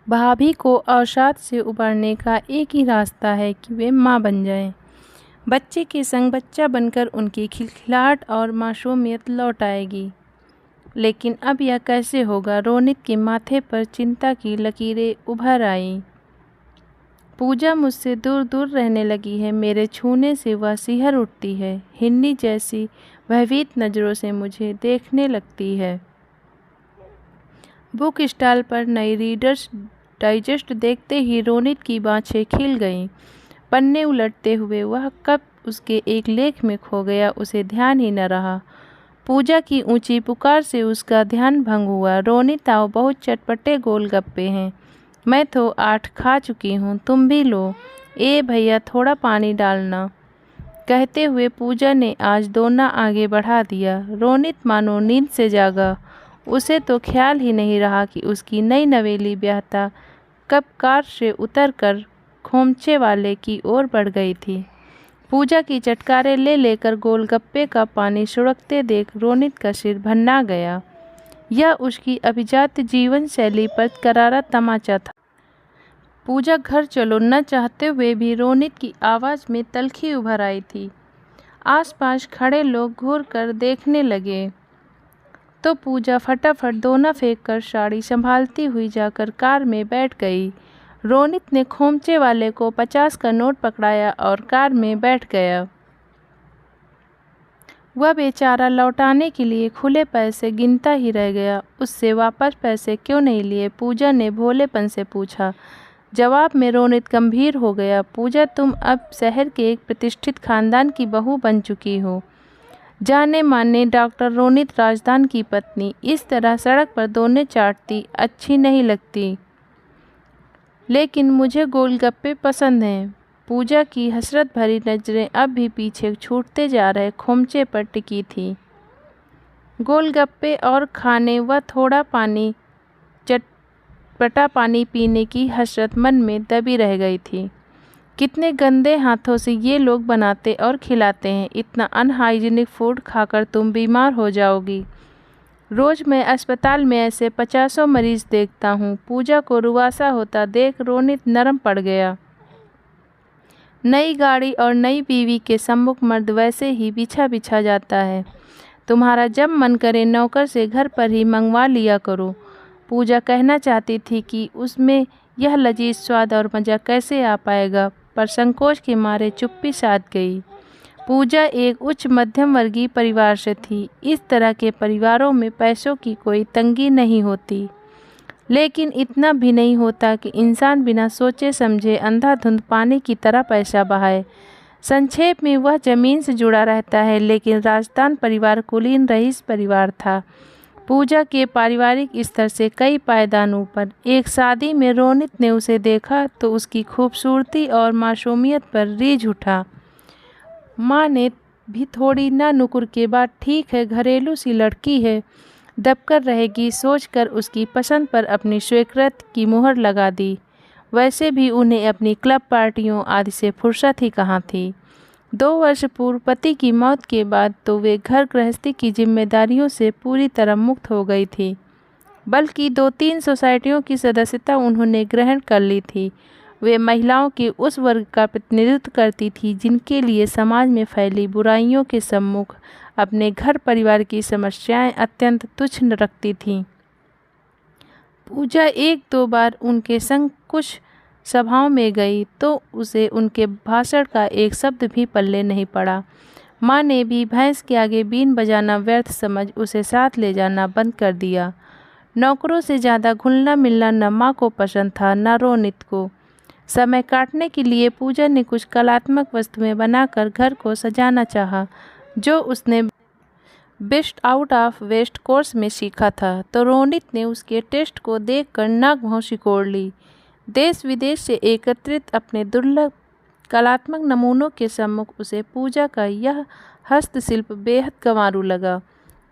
भाभी को अवसाद से उबरने का एक ही रास्ता है कि वे माँ बन जाएं। बच्चे के संग बच्चा बनकर उनकी खिलखिलाहट और मासूमियत लौट आएगी। लेकिन अब यह कैसे होगा? रोनित के माथे पर चिंता की लकीरें उभर आईं। पूजा मुझसे दूर दूर रहने लगी है। मेरे छूने से वह सिहर उठती है। हिन्नी जैसी भयभीत नज़रों से मुझे देखने लगती है। बुक स्टॉल पर नई रीडर्स डाइजेस्ट देखते ही रोनित की बाँछें खिल गईं। पन्ने उलटते हुए वह कब उसके एक लेख में खो गया, उसे ध्यान ही न रहा। पूजा की ऊंची पुकार से उसका ध्यान भंग हुआ। रोनित आओ, बहुत चटपटे गोलगप्पे हैं। मैं तो 8 खा चुकी हूँ, तुम भी लो। ए भैया, थोड़ा पानी डालना। कहते हुए पूजा ने आज दोना आगे बढ़ा दिया। रोनित मानो नींद से जागा। उसे तो ख्याल ही नहीं रहा कि उसकी नई नवेली ब्याहता कब कार से उतरकर खोमचे वाले की ओर बढ़ गई थी। पूजा की चटकारे ले लेकर गोलगप्पे का पानी सुड़कते देख रोनित का सिर भन्ना गया। यह उसकी अभिजात जीवन शैली पर करारा तमाचा था। पूजा, घर चलो। न चाहते हुए भी रोनित की आवाज़ में तल्खी उभर आई थी। आसपास खड़े लोग घूर कर देखने लगे तो पूजा फटाफट दोना फेंक कर साड़ी संभालती हुई जाकर कार में बैठ गई। रोनित ने खोमचे वाले को 50 का नोट पकड़ाया और कार में बैठ गया। वह बेचारा लौटाने के लिए खुले पैसे गिनता ही रह गया। उससे वापस पैसे क्यों नहीं लिए? पूजा ने भोलेपन से पूछा। जवाब में रोनित गंभीर हो गया। पूजा, तुम अब शहर के एक प्रतिष्ठित खानदान की बहू बन चुकी हो। जाने माने डॉक्टर रोनित राजदान की पत्नी। इस तरह सड़क पर दोने चाटती अच्छी नहीं लगती। लेकिन मुझे गोलगप्पे पसंद हैं। पूजा की हसरत भरी नज़रें अब भी पीछे छूटते जा रहे खोमचे पर टिकी थी। गोलगप्पे और खाने व थोड़ा पानी, चटपटा पानी पीने की हसरत मन में दबी रह गई थी। कितने गंदे हाथों से ये लोग बनाते और खिलाते हैं। इतना अनहाइजीनिक फूड खाकर तुम बीमार हो जाओगी। रोज़ मैं अस्पताल में ऐसे 50 मरीज देखता हूँ। पूजा को रुआसा होता देख रोनित नरम पड़ गया। नई गाड़ी और नई बीवी के सम्मुख मर्द वैसे ही बिछा बिछा जाता है। तुम्हारा जब मन करे नौकर से घर पर ही मंगवा लिया करो। पूजा कहना चाहती थी कि उसमें यह लजीज स्वाद और मज़ा कैसे आ पाएगा, पर संकोच के मारे चुप्पी साध गई। पूजा एक उच्च मध्यम वर्गीय परिवार से थी। इस तरह के परिवारों में पैसों की कोई तंगी नहीं होती, लेकिन इतना भी नहीं होता कि इंसान बिना सोचे समझे अंधाधुंध पानी की तरह पैसा बहाए। संक्षेप में वह ज़मीन से जुड़ा रहता है, लेकिन राजस्थान परिवार कुलीन रईस परिवार था। पूजा के पारिवारिक स्तर से कई पायदान ऊपर। एक शादी में रोनित ने उसे देखा तो उसकी खूबसूरती और मासूमियत पर रीझ उठा। माँ ने भी थोड़ी ना नुकुर के बाद, ठीक है, घरेलू सी लड़की है, दबकर रहेगी, सोचकर उसकी पसंद पर अपनी स्वीकृति की मुहर लगा दी। वैसे भी उन्हें अपनी क्लब पार्टियों आदि से फुर्सत ही कहाँ थी। 2 वर्ष पूर्व पति की मौत के बाद तो वे घर गृहस्थी की जिम्मेदारियों से पूरी तरह मुक्त हो गई थी। बल्कि 2-3 सोसाइटियों की सदस्यता उन्होंने ग्रहण कर ली थी। वे महिलाओं के उस वर्ग का प्रतिनिधित्व करती थी जिनके लिए समाज में फैली बुराइयों के सम्मुख अपने घर परिवार की समस्याएं अत्यंत तुच्छ रखती थीं। पूजा 1-2 बार उनके संग कुछ सभाओं में गई तो उसे उनके भाषण का एक शब्द भी पल्ले नहीं पड़ा। माँ ने भी भैंस के आगे बीन बजाना व्यर्थ समझ उसे साथ ले जाना बंद कर दिया। नौकरों से ज़्यादा घुलना मिलना न माँ को पसंद था न रोनित को। समय काटने के लिए पूजा ने कुछ कलात्मक वस्तुएं बनाकर घर को सजाना चाहा, जो उसने best out of waste course में सीखा था। तो रोनित ने उसके टेस्ट को देखकर नाक भौं सिकोड़ ली। देश विदेश से एकत्रित अपने दुर्लभ कलात्मक नमूनों के सम्मुख उसे पूजा का यह हस्तशिल्प बेहद गंवारू लगा।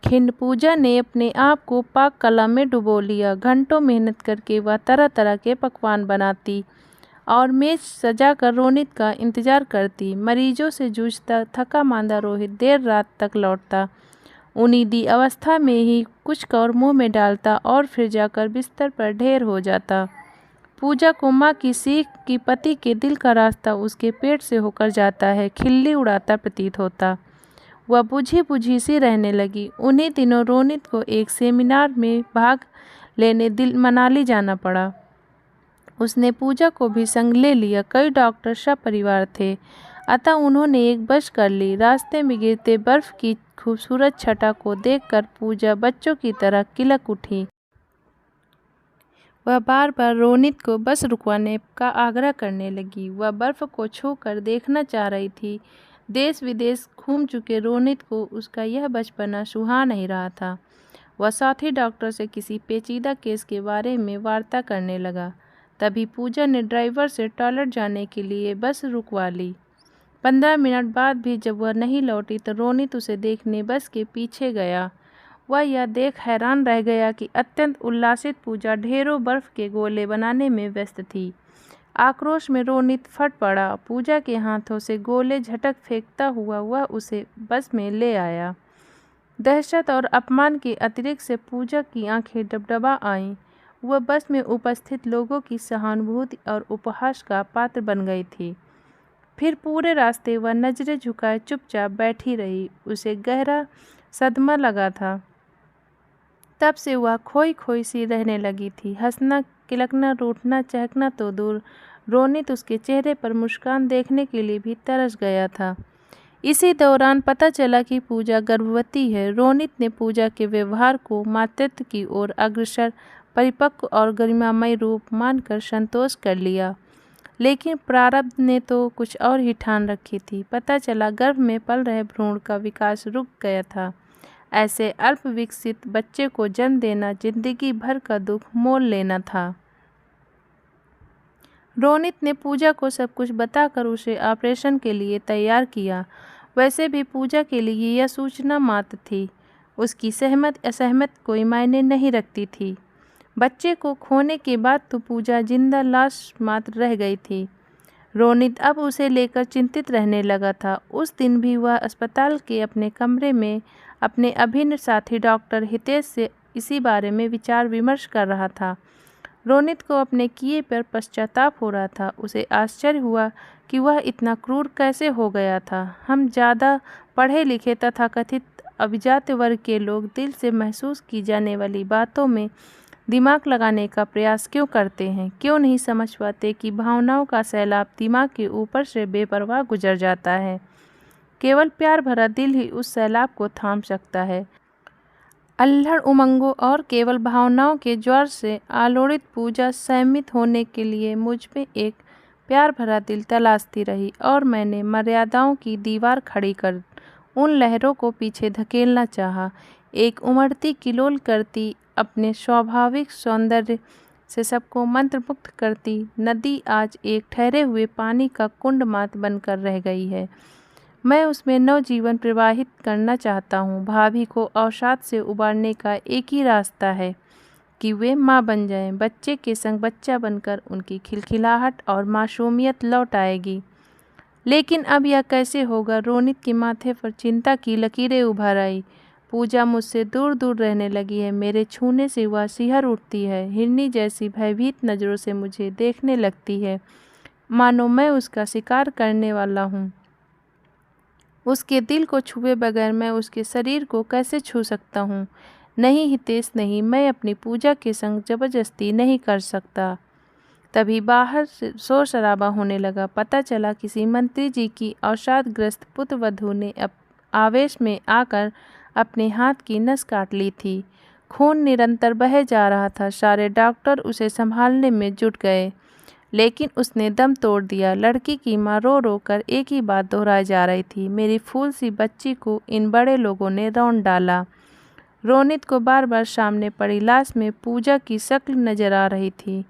खिन्न पूजा ने अपने आप को पाक कला में डुबो लिया। घंटों मेहनत करके वह तरह तरह के पकवान बनाती और मेज सजाकर रोनित का इंतजार करती। मरीजों से जूझता थका मांदा रोहित देर रात तक लौटता। उन्नीदी अवस्था में ही कुछ और मुंह में डालता और फिर जाकर बिस्तर पर ढेर हो जाता। पूजा को माँ की सीख कि पति के दिल का रास्ता उसके पेट से होकर जाता है खिल्ली उड़ाता प्रतीत होता। वह बुझी बुझी सी रहने लगी। उन्हीं दिनों रोनित को एक सेमिनार में भाग लेने दिल मनाली जाना पड़ा। उसने पूजा को भी संग ले लिया। कई डॉक्टर सपरिवार थे, अतः उन्होंने एक बस कर ली। रास्ते में गिरते बर्फ की खूबसूरत छटा को देखकर पूजा बच्चों की तरह किलक उठी। वह बार बार रोनित को बस रुकवाने का आग्रह करने लगी। वह बर्फ को छूकर देखना चाह रही थी। देश विदेश घूम चुके रोनित को उसका यह बचपना सुहा नहीं रहा था। वह साथी डॉक्टर से किसी पेचीदा केस के बारे में वार्ता करने लगा। तभी पूजा ने ड्राइवर से टॉयलेट जाने के लिए बस रुकवा ली। 15 मिनट बाद भी जब वह नहीं लौटी तो रोनित उसे देखने बस के पीछे गया। वह यह देख हैरान रह गया कि अत्यंत उल्लासित पूजा ढेरों बर्फ के गोले बनाने में व्यस्त थी। आक्रोश में रोनित फट पड़ा। पूजा के हाथों से गोले झटक फेंकता हुआ वह उसे बस में ले आया। दहशत और अपमान के अतिरिक्त से पूजा की आंखें डबडबा आईं। वह बस में उपस्थित लोगों की सहानुभूति और उपहास का पात्र बन गई थी। फिर पूरे रास्ते वह नजरें झुकाए चुपचाप बैठी रही। उसे गहरा सदमा लगा था। तब से वह खोई खोई सी रहने लगी थी। हंसना, किलकना, रूठना, चहकना तो दूर, रोनित उसके चेहरे पर मुस्कान देखने के लिए भी तरस गया था। इसी दौरान पता चला कि पूजा गर्भवती है। रोनित ने पूजा के व्यवहार को मातृत्व की ओर अग्रसर, परिपक्व और गरिमामय रूप मानकर संतोष कर लिया। लेकिन प्रारब्ध ने तो कुछ और ही ठान रखी थी। पता चला गर्भ में पल रहे भ्रूण का विकास रुक गया था। ऐसे अल्प विकसित बच्चे को जन्म देना जिंदगी भर का दुख मोल लेना था। रोनित ने पूजा को सब कुछ बताकर उसे ऑपरेशन के लिए तैयार किया। वैसे भी पूजा के लिए यह सूचना मात्र थी। उसकी सहमत असहमत कोई मायने नहीं रखती थी। बच्चे को खोने के बाद तो पूजा जिंदा लाश मात्र रह गई थी। रोनित अब उसे लेकर चिंतित रहने लगा था। उस दिन भी वह अस्पताल के अपने कमरे में अपने अभिन्न साथी डॉक्टर हितेश से इसी बारे में विचार विमर्श कर रहा था। रोनित को अपने किए पर पश्चाताप हो रहा था। उसे आश्चर्य हुआ कि वह इतना क्रूर कैसे हो गया था। हम ज़्यादा पढ़े लिखे तथाकथित अभिजात वर्ग के लोग दिल से महसूस की जाने वाली बातों में दिमाग लगाने का प्रयास क्यों करते हैं? क्यों नहीं समझ पाते कि भावनाओं का सैलाब दिमाग के ऊपर से बेपरवाह गुजर जाता है। केवल प्यार भरा दिल ही उस सैलाब को थाम सकता है। अल्हड़ उमंगों और केवल भावनाओं के ज्वार से आलोड़ित पूजा संयमित होने के लिए मुझ में एक प्यार भरा दिल तलाशती रही और मैंने मर्यादाओं की दीवार खड़ी कर उन लहरों को पीछे धकेलना चाहा। एक उमड़ती किलोल करती, अपने स्वाभाविक सौंदर्य से सबको मंत्रमुग्ध करती नदी आज एक ठहरे हुए पानी का कुंड मात्र बनकर रह गई है। मैं उसमें नवजीवन प्रवाहित करना चाहता हूँ। भाभी को अवसाद से उबारने का एक ही रास्ता है कि वे माँ बन जाएं। बच्चे के संग बच्चा बनकर उनकी खिलखिलाहट और मासूमियत लौट आएगी। लेकिन अब यह कैसे होगा? रोनित के माथे पर चिंता की लकीरें उभर आई। पूजा मुझसे दूर दूर रहने लगी है। मेरे छूने से वह सिहर उठती है। हिरनी जैसी भयभीत नज़रों से मुझे देखने लगती है, मानो मैं उसका शिकार करने वाला हूँ। उसके दिल को छुए बगैर मैं उसके शरीर को कैसे छू सकता हूँ? नहीं हितेश, नहीं, मैं अपनी पूजा के संग जबरदस्ती नहीं कर सकता। तभी बाहर से शोर शराबा होने लगा। पता चला किसी मंत्री जी की अवसादग्रस्त पुत्रवधू ने आवेश में आकर अपने हाथ की नस काट ली थी। खून निरंतर बहे जा रहा था। सारे डॉक्टर उसे संभालने में जुट गए, लेकिन उसने दम तोड़ दिया। लड़की की मां रो रो कर एक ही बात दोहराई जा रही थी, मेरी फूल सी बच्ची को इन बड़े लोगों ने रौंद डाला। रोनित को बार बार सामने पड़ी लाश में पूजा की शक्ल नजर आ रही थी।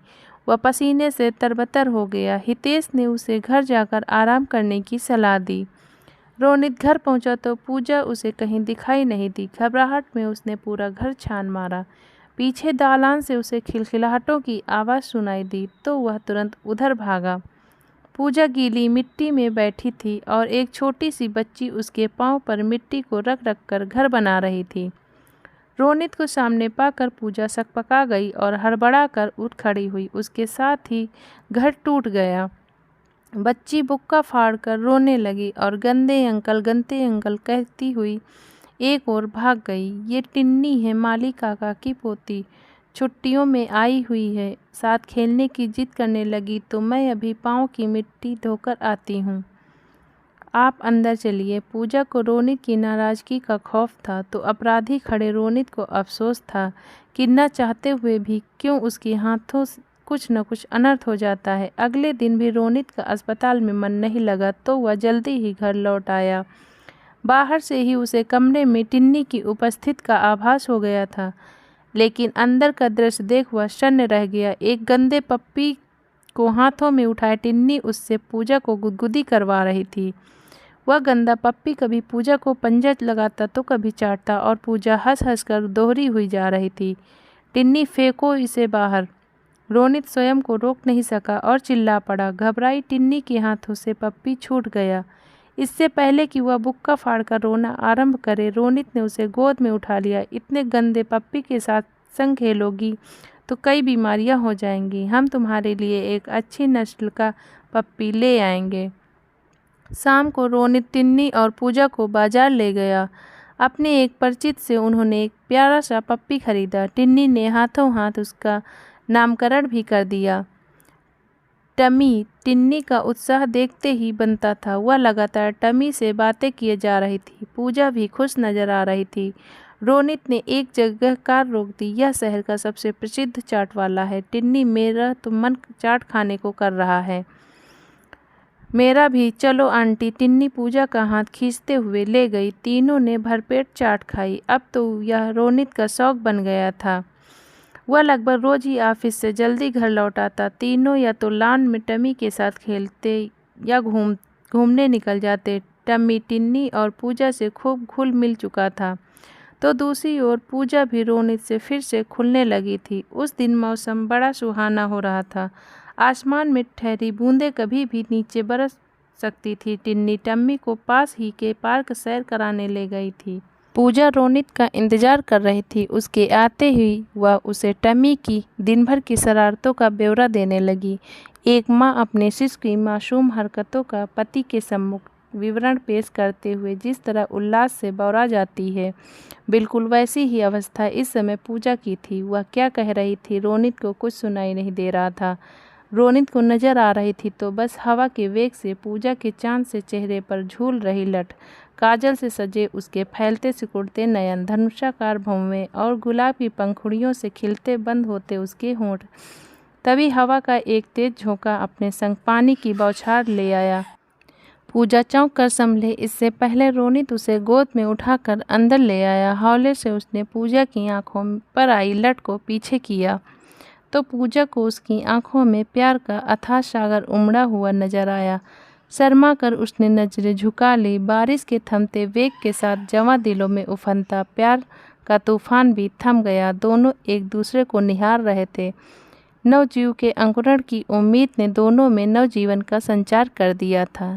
वह पसीने से तरबतर हो गया। हितेश ने उसे घर जाकर आराम करने की सलाह दी। रोनित घर पहुंचा तो पूजा उसे कहीं दिखाई नहीं दी। घबराहट में उसने पूरा घर छान मारा। पीछे दालान से उसे खिलखिलाहटों की आवाज़ सुनाई दी तो वह तुरंत उधर भागा। पूजा गीली मिट्टी में बैठी थी और एक छोटी सी बच्ची उसके पांव पर मिट्टी को रख रख कर घर बना रही थी। रोनित को सामने पाकर पूजा सकपका गई और हड़बड़ा कर उठ खड़ी हुई। उसके साथ ही घर टूट गया। बच्ची बुक्का फाड़कर रोने लगी और गंदे अंकल कहती हुई एक ओर भाग गई। ये टिन्नी है, माली काका की पोती, छुट्टियों में आई हुई है, साथ खेलने की जिद करने लगी तो मैं अभी पाँव की मिट्टी धोकर आती हूँ। आप अंदर चलिए। पूजा को रोनित की नाराज़गी का खौफ था तो अपराधी खड़े रोनित को अफसोस था कि न चाहते हुए भी क्यों उसके हाथों कुछ न कुछ अनर्थ हो जाता है। अगले दिन भी रोनित का अस्पताल में मन नहीं लगा तो वह जल्दी ही घर लौट आया। बाहर से ही उसे कमरे में टिन्नी की उपस्थिति का आभास हो गया था, लेकिन अंदर का दृश्य देख वह शून्य रह गया। एक गंदे पप्पी को हाथों में उठाए टिन्नी उससे पूजा को गुदगुदी करवा रही थी। वह गंदा पप्पी कभी पूजा को पंजा लगाता तो कभी चाटता और पूजा हंस हंस कर दोहरी हुई जा रही थी, टिन्नी फेंको इसे बाहर। रोनित स्वयं को रोक नहीं सका और चिल्ला पड़ा। घबराई टिन्नी के हाथों से पप्पी छूट गया। इससे पहले कि वह बुक्का फाड़कर रोना आरंभ करे, रोनित ने उसे गोद में उठा लिया। इतने गंदे पप्पी के साथ संग खेलोगी तो कई बीमारियां हो जाएंगी। हम तुम्हारे लिए एक अच्छी नस्ल का पप्पी ले आएंगे। शाम को रोनित टिन्नी और पूजा को बाजार ले गया। अपने एक परिचित से उन्होंने एक प्यारा सा पप्पी खरीदा। टिन्नी ने हाथों हाथ उसका नामकरण भी कर दिया। टमी। टिन्नी का उत्साह देखते ही बनता था। वह लगातार टमी से बातें किए जा रही थी। पूजा भी खुश नजर आ रही थी। रोनित ने एक जगह कार रोक दी। यह शहर का सबसे प्रसिद्ध चाट वाला है टिन्नी, मेरा तो मन चाट खाने को कर रहा है। मेरा भी, चलो आंटी। टिन्नी पूजा का हाथ खींचते हुए ले गई। तीनों ने भरपेट चाट खाई। अब तो यह रोनित का शौक बन गया था। वह लगभग रोज ही ऑफिस से जल्दी घर लौट आता। तीनों या तो लॉन में टमी के साथ खेलते या घूमने निकल जाते। टमी टिन्नी और पूजा से खूब घुल मिल चुका था तो दूसरी ओर पूजा भी रोनित से फिर से खुलने लगी थी। उस दिन मौसम बड़ा सुहाना हो रहा था। आसमान में ठहरी बूंदें कभी भी नीचे बरस सकती थी। टिन्नी टम्मी को पास ही के पार्क सैर कराने ले गई थी। पूजा रोनित का इंतजार कर रही थी। उसके आते ही वह उसे टमी की दिन भर की शरारतों का ब्यौरा देने लगी। एक माँ अपने शिशु की मासूम हरकतों का पति के सम्मुख विवरण पेश करते हुए जिस तरह उल्लास से बौरा जाती है, बिल्कुल वैसी ही अवस्था इस समय पूजा की थी। वह क्या कह रही थी रोनित को कुछ सुनाई नहीं दे रहा था। रोनित को नजर आ रही थी तो बस हवा के वेग से पूजा के चांद से चेहरे पर झूल रही लट, काजल से सजे उसके फैलते सिकुड़ते नयन, धनुषाकार भौवें और गुलाब की पंखुड़ियों से खिलते बंद होते उसके होंठ। तभी हवा का एक तेज झोंका अपने संग पानी की बौछार ले आया। पूजा चौंक कर संभले। इससे पहले रोनित उसे गोद में उठाकर अंदर ले आया। हौले से उसने पूजा की आंखों पर आई लट को पीछे किया तो पूजा को उसकी आंखों में प्यार का अथाह सागर उमड़ा हुआ नजर आया। शर्मा कर उसने नजरें झुका ली। बारिश के थमते वेग के साथ जवां दिलों में उफनता प्यार का तूफान भी थम गया। दोनों एक दूसरे को निहार रहे थे। नवजीव के अंकुरण की उम्मीद ने दोनों में नवजीवन का संचार कर दिया था।